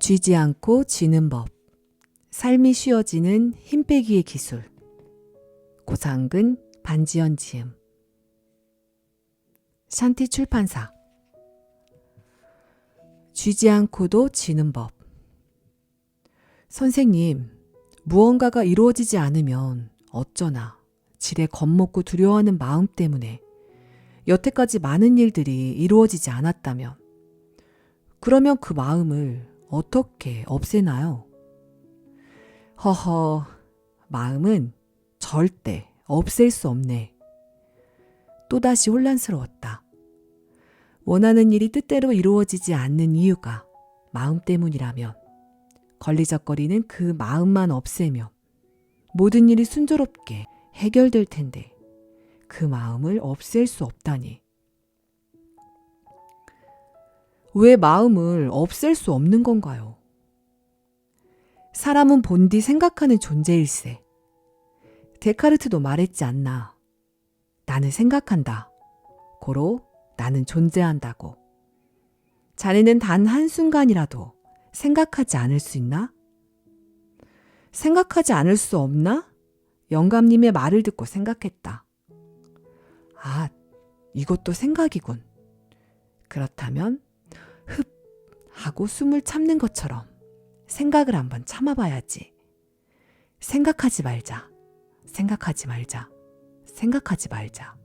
쥐지 않고 쥐는 법. 삶이 쉬워지는 힘 빼기의 기술. 고상근, 반지연 지음. 샨티 출판사. 쥐지 않고도 쥐는 법. 선생님, 무언가가 이루어지지 않으면 어쩌나 지레 겁먹고 두려워하는 마음 때문에 여태까지 많은 일들이 이루어지지 않았다면 그러면 그 마음을 어떻게 없애나요? 허허, 마음은 절대 없앨 수 없네. 또다시 혼란스러웠다. 원하는 일이 뜻대로 이루어지지 않는 이유가 마음 때문이라면 걸리적거리는 그 마음만 없애면 모든 일이 순조롭게 해결될 텐데 그 마음을 없앨 수 없다니. 왜 마음을 없앨 수 없는 건가요? 사람은 본디 생각하는 존재일세. 데카르트도 말했지 않나. 나는 생각한다. 고로 나는 존재한다고. 자네는 단 한순간이라도 생각하지 않을 수 있나? 생각하지 않을 수 없나? 영감님의 말을 듣고 생각했다. 아, 이것도 생각이군. 그렇다면 흡 하고 숨을 참는 것처럼 생각을 한번 참아봐야지. 생각하지 말자. 생각하지 말자. 생각하지 말자.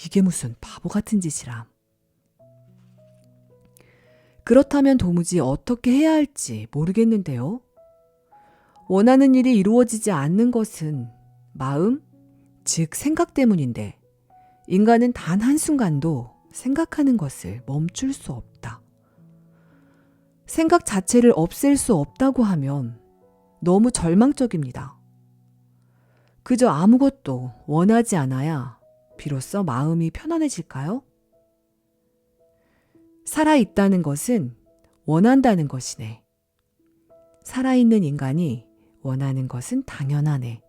이게 무슨 바보 같은 짓이람. 그렇다면 도무지 어떻게 해야 할지 모르겠는데요. 원하는 일이 이루어지지 않는 것은 마음, 즉 생각 때문인데 인간은 단 한순간도 생각하는 것을 멈출 수 없다. 생각 자체를 없앨 수 없다고 하면 너무 절망적입니다. 그저 아무것도 원하지 않아야 비로소 마음이 편안해질까요? 살아있다는 것은 원한다는 것이네. 살아있는 인간이 원하는 것은 당연하네.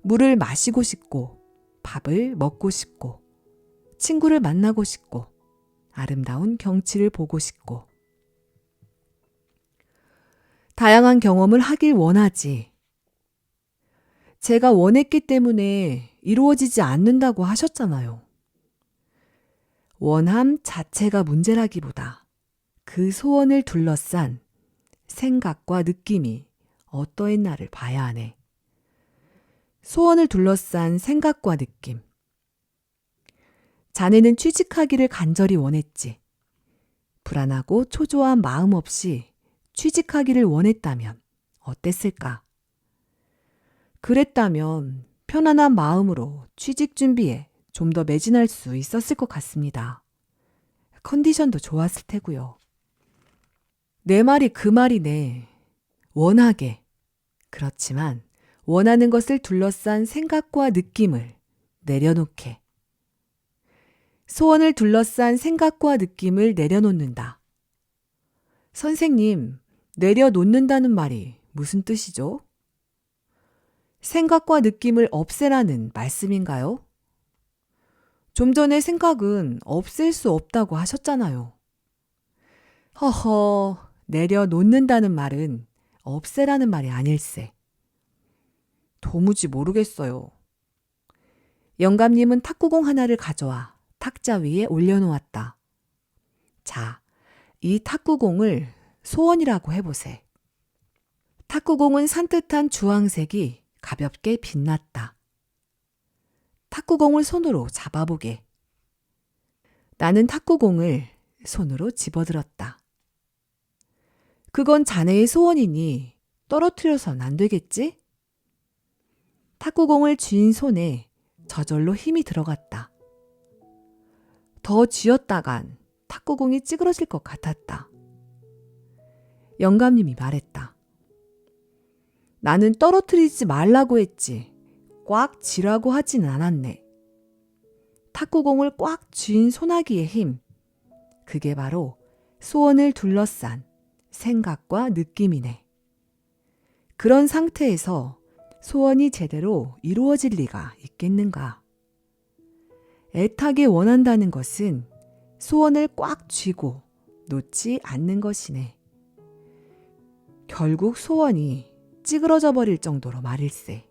물을 마시고 싶고, 밥을 먹고 싶고, 친구를 만나고 싶고, 아름다운 경치를 보고 싶고, 다양한 경험을 하길 원하지. 제가 원했기 때문에 이루어지지 않는다고 하셨잖아요. 원함 자체가 문제라기보다 그 소원을 둘러싼 생각과 느낌이 어떠했나를 봐야 하네. 소원을 둘러싼 생각과 느낌. 자네는 취직하기를 간절히 원했지. 불안하고 초조한 마음 없이 취직하기를 원했다면 어땠을까? 그랬다면 편안한 마음으로 취직 준비에 좀 더 매진할 수 있었을 것 같습니다. 컨디션도 좋았을 테고요. 내 말이 그 말이네. 원하게. 그렇지만 원하는 것을 둘러싼 생각과 느낌을 내려놓게. 소원을 둘러싼 생각과 느낌을 내려놓는다. 선생님, 내려놓는다는 말이 무슨 뜻이죠? 생각과 느낌을 없애라는 말씀인가요? 좀 전에 생각은 없앨 수 없다고 하셨잖아요. 허허, 내려놓는다는 말은 없애라는 말이 아닐세. 도무지 모르겠어요. 영감님은 탁구공 하나를 가져와 탁자 위에 올려놓았다. 자, 이 탁구공을 소원이라고 해보세. 탁구공은 산뜻한 주황색이 가볍게 빛났다. 탁구공을 손으로 잡아보게. 나는 탁구공을 손으로 집어들었다. 그건 자네의 소원이니 떨어뜨려선 안 되겠지? 탁구공을 쥔 손에 저절로 힘이 들어갔다. 더 쥐었다간 탁구공이 찌그러질 것 같았다. 영감님이 말했다. 나는 떨어뜨리지 말라고 했지. 꽉 쥐라고 하진 않았네. 탁구공을 꽉 쥔 소나기의 힘. 그게 바로 소원을 둘러싼 생각과 느낌이네. 그런 상태에서 소원이 제대로 이루어질 리가 있겠는가? 애타게 원한다는 것은 소원을 꽉 쥐고 놓지 않는 것이네. 결국 소원이 찌그러져 버릴 정도로 말일세.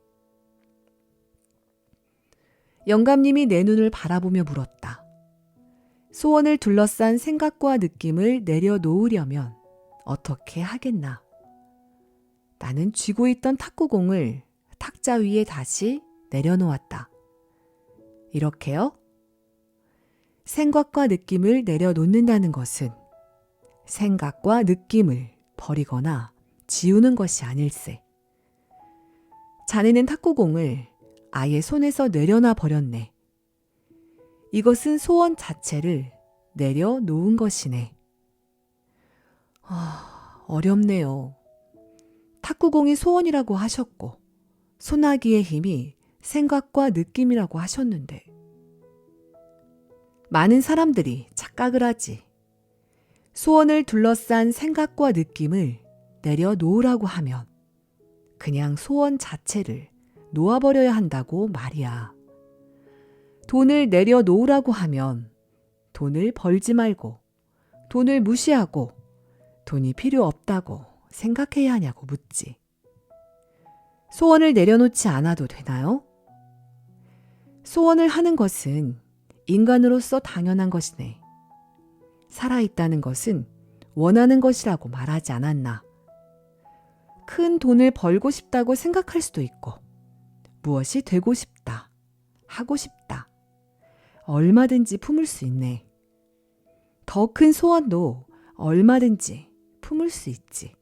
영감님이 내 눈을 바라보며 물었다. 소원을 둘러싼 생각과 느낌을 내려놓으려면 어떻게 하겠나? 나는 쥐고 있던 탁구공을 탁자 위에 다시 내려놓았다. 이렇게요? 생각과 느낌을 내려놓는다는 것은 생각과 느낌을 버리거나 지우는 것이 아닐세. 자네는 탁구공을 아예 손에서 내려놔 버렸네. 이것은 소원 자체를 내려놓은 것이네. 어렵네요. 탁구공이 소원이라고 하셨고 소나기의 힘이 생각과 느낌이라고 하셨는데 많은 사람들이 착각을 하지. 소원을 둘러싼 생각과 느낌을 내려놓으라고 하면 그냥 소원 자체를 놓아버려야 한다고 말이야. 돈을 내려놓으라고 하면 돈을 벌지 말고 돈을 무시하고 돈이 필요 없다고 생각해야 하냐고 묻지. 소원을 내려놓지 않아도 되나요? 소원을 하는 것은 인간으로서 당연한 것이네. 살아있다는 것은 원하는 것이라고 말하지 않았나. 큰 돈을 벌고 싶다고 생각할 수도 있고, 무엇이 되고 싶다, 하고 싶다, 얼마든지 품을 수 있네. 더 큰 소원도 얼마든지 품을 수 있지.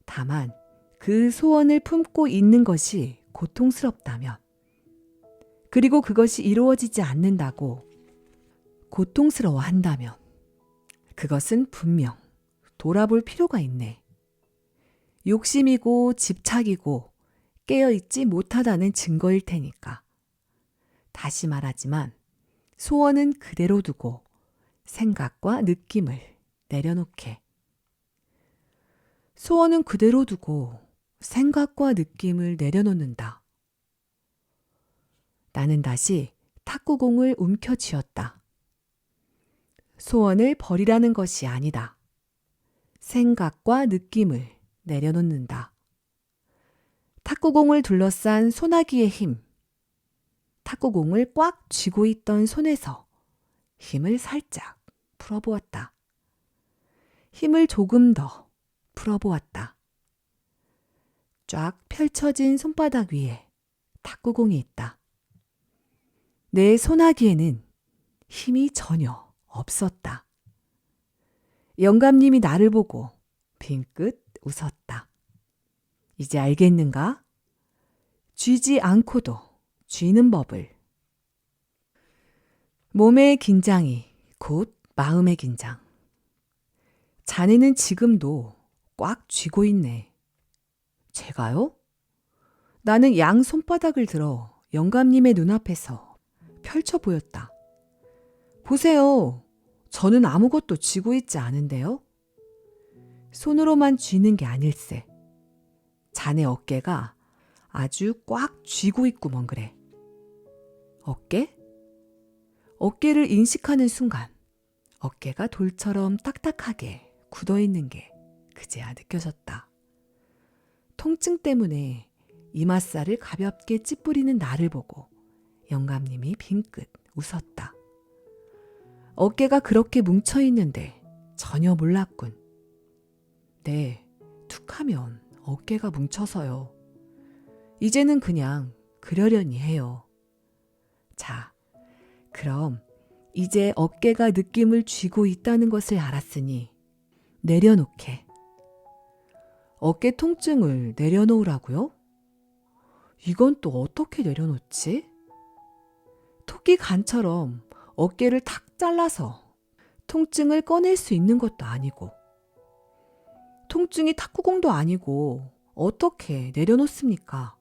다만 그 소원을 품고 있는 것이 고통스럽다면, 그리고 그것이 이루어지지 않는다고 고통스러워한다면 그것은 분명 돌아볼 필요가 있네. 욕심이고 집착이고 깨어있지 못하다는 증거일 테니까. 다시 말하지만 소원은 그대로 두고 생각과 느낌을 내려놓게. 소원은 그대로 두고 생각과 느낌을 내려놓는다. 나는 다시 탁구공을 움켜쥐었다. 소원을 버리라는 것이 아니다. 생각과 느낌을 내려놓는다. 탁구공을 둘러싼 소나기의 힘. 탁구공을 꽉 쥐고 있던 손에서 힘을 살짝 풀어보았다. 힘을 조금 더 풀어보았다. 쫙 펼쳐진 손바닥 위에 탁구공이 있다. 내 소나기에는 힘이 전혀 없었다. 영감님이 나를 보고 빙긋 웃었다. 이제 알겠는가? 쥐지 않고도 쥐는 법을. 몸의 긴장이 곧 마음의 긴장. 자네는 지금도 꽉 쥐고 있네. 제가요? 나는 양 손바닥을 들어 영감님의 눈앞에서 펼쳐 보였다. 보세요. 저는 아무것도 쥐고 있지 않은데요. 손으로만 쥐는 게 아닐세. 자네 어깨가 아주 꽉 쥐고 있구먼 그래. 어깨? 어깨를 인식하는 순간 어깨가 돌처럼 딱딱하게 굳어있는 게 그제야 느껴졌다. 통증 때문에 이맛살을 가볍게 찌푸리는 나를 보고 영감님이 빙긋 웃었다. 어깨가 그렇게 뭉쳐있는데 전혀 몰랐군. 네, 툭하면 어깨가 뭉쳐서요. 이제는 그냥 그러려니 해요. 자, 그럼 이제 어깨가 느낌을 쥐고 있다는 것을 알았으니 내려놓게. 어깨 통증을 내려놓으라고요? 이건 또 어떻게 내려놓지? 토끼 간처럼 어깨를 탁 잘라서 통증을 꺼낼 수 있는 것도 아니고 통증이 탁구공도 아니고 어떻게 내려놓습니까?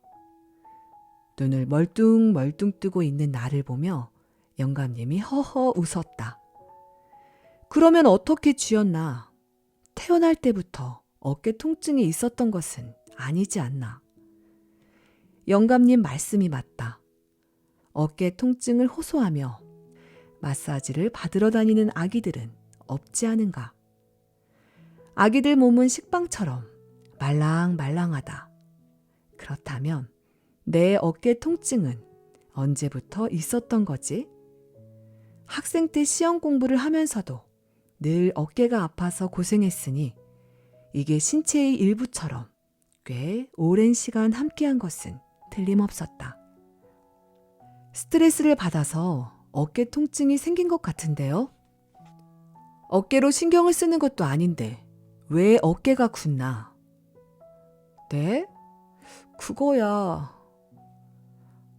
눈을 멀뚱멀뚱 뜨고 있는 나를 보며 영감님이 허허 웃었다. 그러면 어떻게 쥐었나? 태어날 때부터 어깨 통증이 있었던 것은 아니지 않나? 영감님 말씀이 맞다. 어깨 통증을 호소하며 마사지를 받으러 다니는 아기들은 없지 않은가? 아기들 몸은 식빵처럼 말랑말랑하다. 그렇다면 내 어깨 통증은 언제부터 있었던 거지? 학생 때 시험 공부를 하면서도 늘 어깨가 아파서 고생했으니 이게 신체의 일부처럼 꽤 오랜 시간 함께한 것은 틀림없었다. 스트레스를 받아서 어깨 통증이 생긴 것 같은데요? 어깨로 신경을 쓰는 것도 아닌데 왜 어깨가 굳나? 네? 그거야.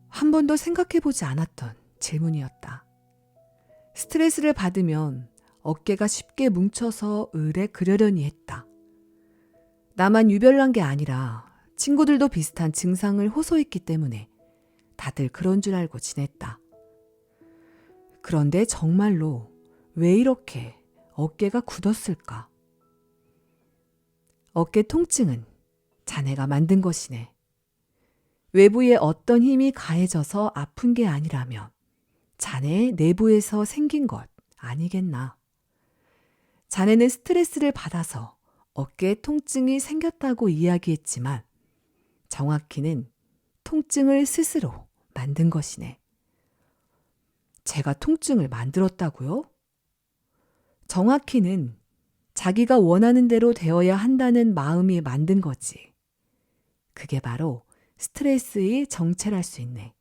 한 번도 생각해보지 않았던 질문이었다. 스트레스를 받으면 어깨가 쉽게 뭉쳐서 을에 그려려니 했다. 나만 유별난 게 아니라 친구들도 비슷한 증상을 호소했기 때문에 다들 그런 줄 알고 지냈다. 그런데 정말로 왜 이렇게 어깨가 굳었을까? 어깨 통증은 자네가 만든 것이네. 외부에 어떤 힘이 가해져서 아픈 게 아니라면 자네 내부에서 생긴 것 아니겠나. 자네는 스트레스를 받아서 어깨 통증이 생겼다고 이야기했지만 정확히는 통증을 스스로 만든 것이네. 제가 통증을 만들었다고요? 정확히는 자기가 원하는 대로 되어야 한다는 마음이 만든 거지. 그게 바로 스트레스의 정체랄 수 있네.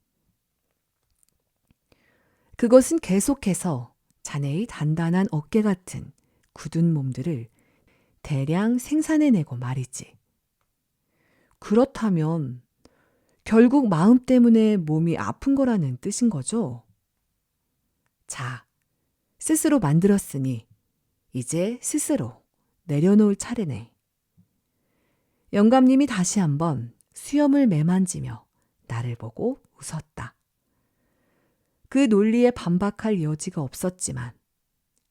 그것은 계속해서 자네의 단단한 어깨 같은 굳은 몸들을 대량 생산해내고 말이지. 그렇다면 결국 마음 때문에 몸이 아픈 거라는 뜻인 거죠? 자, 스스로 만들었으니 이제 스스로 내려놓을 차례네. 영감님이 다시 한번 수염을 매만지며 나를 보고 웃었다. 그 논리에 반박할 여지가 없었지만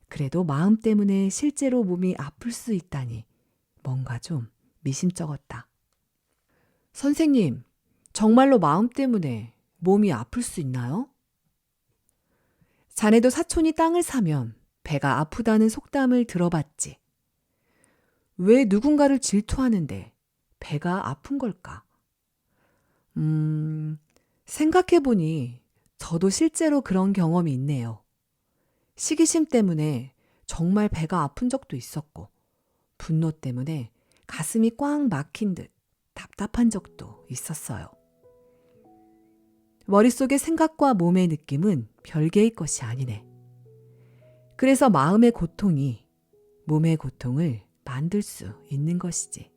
그래도 마음 때문에 실제로 몸이 아플 수 있다니 뭔가 좀 미심쩍었다. 선생님, 정말로 마음 때문에 몸이 아플 수 있나요? 자네도 사촌이 땅을 사면 배가 아프다는 속담을 들어봤지. 왜 누군가를 질투하는데 배가 아픈 걸까? 생각해보니 저도 실제로 그런 경험이 있네요. 시기심 때문에 정말 배가 아픈 적도 있었고, 분노 때문에 가슴이 꽉 막힌 듯 답답한 적도 있었어요. 머릿속의 생각과 몸의 느낌은 별개의 것이 아니네. 그래서 마음의 고통이 몸의 고통을 만들 수 있는 것이지.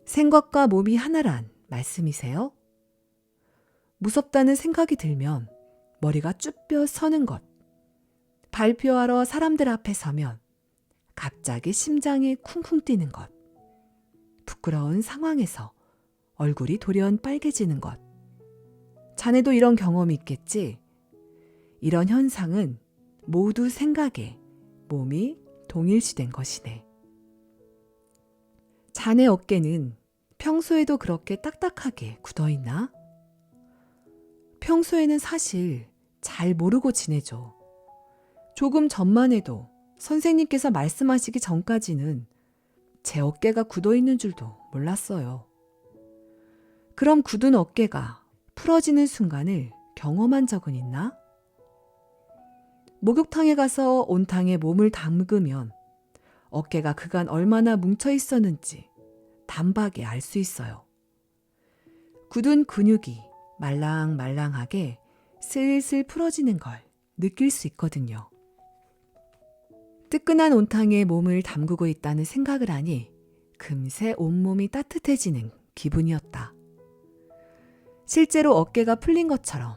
생각과 몸이 하나란 말씀이세요? 무섭다는 생각이 들면 머리가 쭈뼛 서는 것. 발표하러 사람들 앞에 서면 갑자기 심장이 쿵쿵 뛰는 것. 부끄러운 상황에서 얼굴이 돌연 빨개지는 것. 자네도 이런 경험이 있겠지? 이런 현상은 모두 생각에 몸이 동일시된 것이네. 자네 어깨는 평소에도 그렇게 딱딱하게 굳어있나? 평소에는 사실 잘 모르고 지내죠. 조금 전만 해도 선생님께서 말씀하시기 전까지는 제 어깨가 굳어있는 줄도 몰랐어요. 그럼 굳은 어깨가 풀어지는 순간을 경험한 적은 있나? 목욕탕에 가서 온탕에 몸을 담그면 어깨가 그간 얼마나 뭉쳐 있었는지 단박에 알 수 있어요. 굳은 근육이 말랑말랑하게 슬슬 풀어지는 걸 느낄 수 있거든요. 뜨끈한 온탕에 몸을 담그고 있다는 생각을 하니 금세 온몸이 따뜻해지는 기분이었다. 실제로 어깨가 풀린 것처럼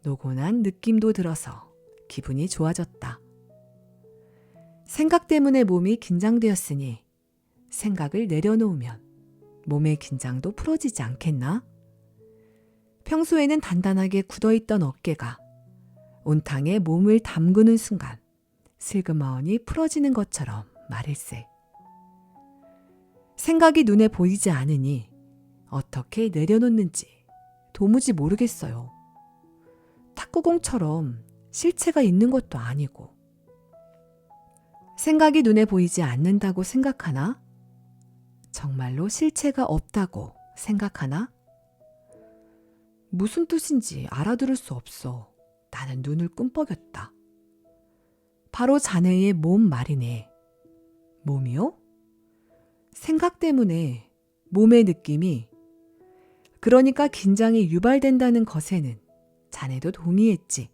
노곤한 느낌도 들어서 기분이 좋아졌다. 생각 때문에 몸이 긴장되었으니 생각을 내려놓으면 몸의 긴장도 풀어지지 않겠나? 평소에는 단단하게 굳어있던 어깨가 온탕에 몸을 담그는 순간 슬그머니 풀어지는 것처럼 말일세. 생각이 눈에 보이지 않으니 어떻게 내려놓는지 도무지 모르겠어요. 탁구공처럼 실체가 있는 것도 아니고. 생각이 눈에 보이지 않는다고 생각하나? 정말로 실체가 없다고 생각하나? 무슨 뜻인지 알아들을 수 없어. 나는 눈을 끔뻑였다. 바로 자네의 몸 말이네. 몸이요? 생각 때문에 몸의 느낌이, 그러니까 긴장이 유발된다는 것에는 자네도 동의했지.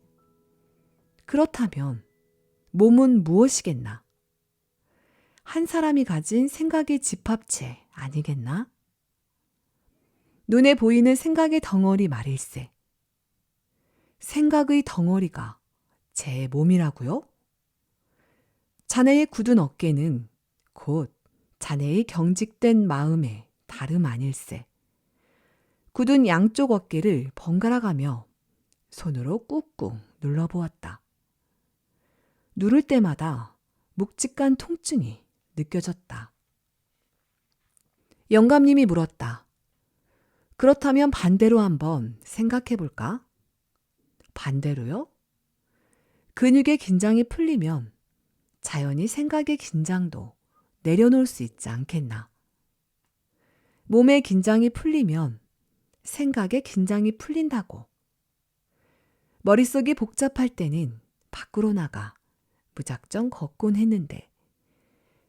그렇다면 몸은 무엇이겠나? 한 사람이 가진 생각의 집합체 아니겠나? 눈에 보이는 생각의 덩어리 말일세. 생각의 덩어리가 제 몸이라고요? 자네의 굳은 어깨는 곧 자네의 경직된 마음의 다름 아닐세. 굳은 양쪽 어깨를 번갈아 가며 손으로 꾹꾹 눌러보았다. 누를 때마다 묵직한 통증이 느껴졌다. 영감님이 물었다. 그렇다면 반대로 한번 생각해 볼까? 반대로요? 근육의 긴장이 풀리면 자연히 생각의 긴장도 내려놓을 수 있지 않겠나? 몸의 긴장이 풀리면 생각의 긴장이 풀린다고. 머릿속이 복잡할 때는 밖으로 나가 무작정 걷곤 했는데,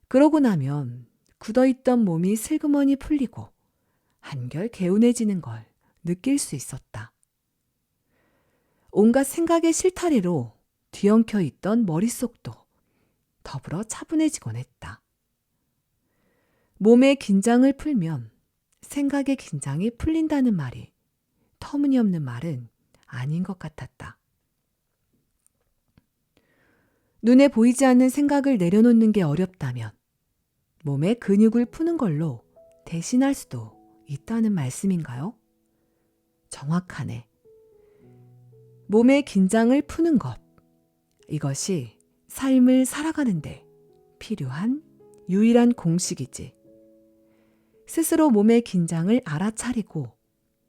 그러고 나면 굳어있던 몸이 슬그머니 풀리고 한결 개운해지는 걸 느낄 수 있었다. 온갖 생각의 실타래로 뒤엉켜 있던 머릿속도 더불어 차분해지곤 했다. 몸의 긴장을 풀면 생각의 긴장이 풀린다는 말이 터무니없는 말은 아닌 것 같았다. 눈에 보이지 않는 생각을 내려놓는 게 어렵다면 몸의 근육을 푸는 걸로 대신할 수도 있다는 말씀인가요? 정확하네. 몸의 긴장을 푸는 것, 이것이 삶을 살아가는데 필요한 유일한 공식이지. 스스로 몸의 긴장을 알아차리고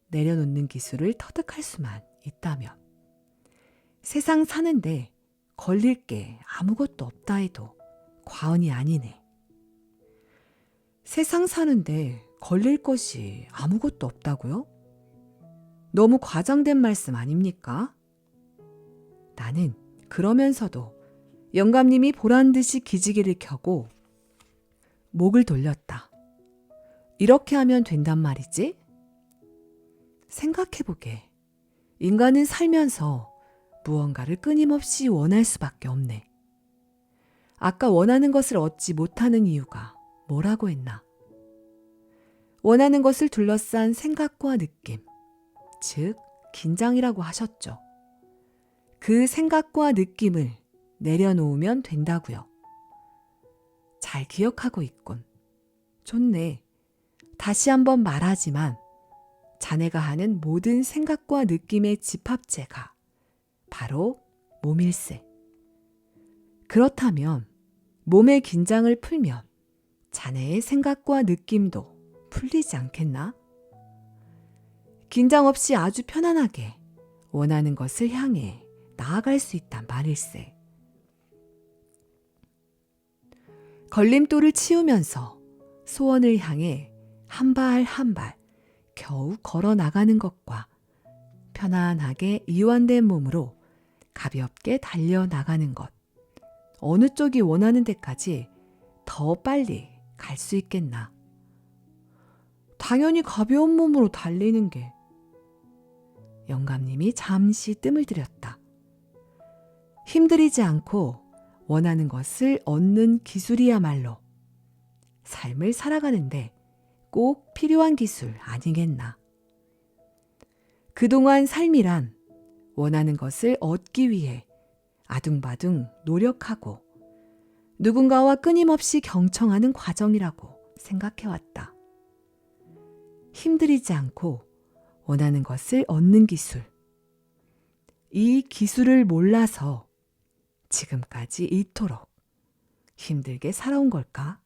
내려놓는 기술을 터득할 수만 있다면 세상 사는데 걸릴 게 아무것도 없다 해도 과언이 아니네. 세상 사는데 걸릴 것이 아무것도 없다고요? 너무 과장된 말씀 아닙니까? 나는 그러면서도 영감님이 보란듯이 기지개를 켜고 목을 돌렸다. 이렇게 하면 된단 말이지? 생각해보게. 인간은 살면서 무언가를 끊임없이 원할 수밖에 없네. 아까 원하는 것을 얻지 못하는 이유가 뭐라고 했나? 원하는 것을 둘러싼 생각과 느낌, 즉 긴장이라고 하셨죠. 그 생각과 느낌을 내려놓으면 된다고요. 잘 기억하고 있군. 좋네. 다시 한번 말하지만 자네가 하는 모든 생각과 느낌의 집합체가 바로 몸일세. 그렇다면 몸의 긴장을 풀면 자네의 생각과 느낌도 풀리지 않겠나? 긴장 없이 아주 편안하게 원하는 것을 향해 나아갈 수 있단 말일세. 걸림돌을 치우면서 소원을 향해 한 발 한 발 겨우 걸어 나가는 것과 편안하게 이완된 몸으로 가볍게 달려 나가는 것, 어느 쪽이 원하는 데까지 더 빨리 갈 수 있겠나? 당연히 가벼운 몸으로 달리는 게. 영감님이 잠시 뜸을 들였다. 힘들이지 않고 원하는 것을 얻는 기술이야말로 삶을 살아가는데 꼭 필요한 기술 아니겠나. 그동안 삶이란 원하는 것을 얻기 위해 아둥바둥 노력하고 누군가와 끊임없이 경청하는 과정이라고 생각해왔다. 힘들이지 않고 원하는 것을 얻는 기술. 이 기술을 몰라서 지금까지 이토록 힘들게 살아온 걸까?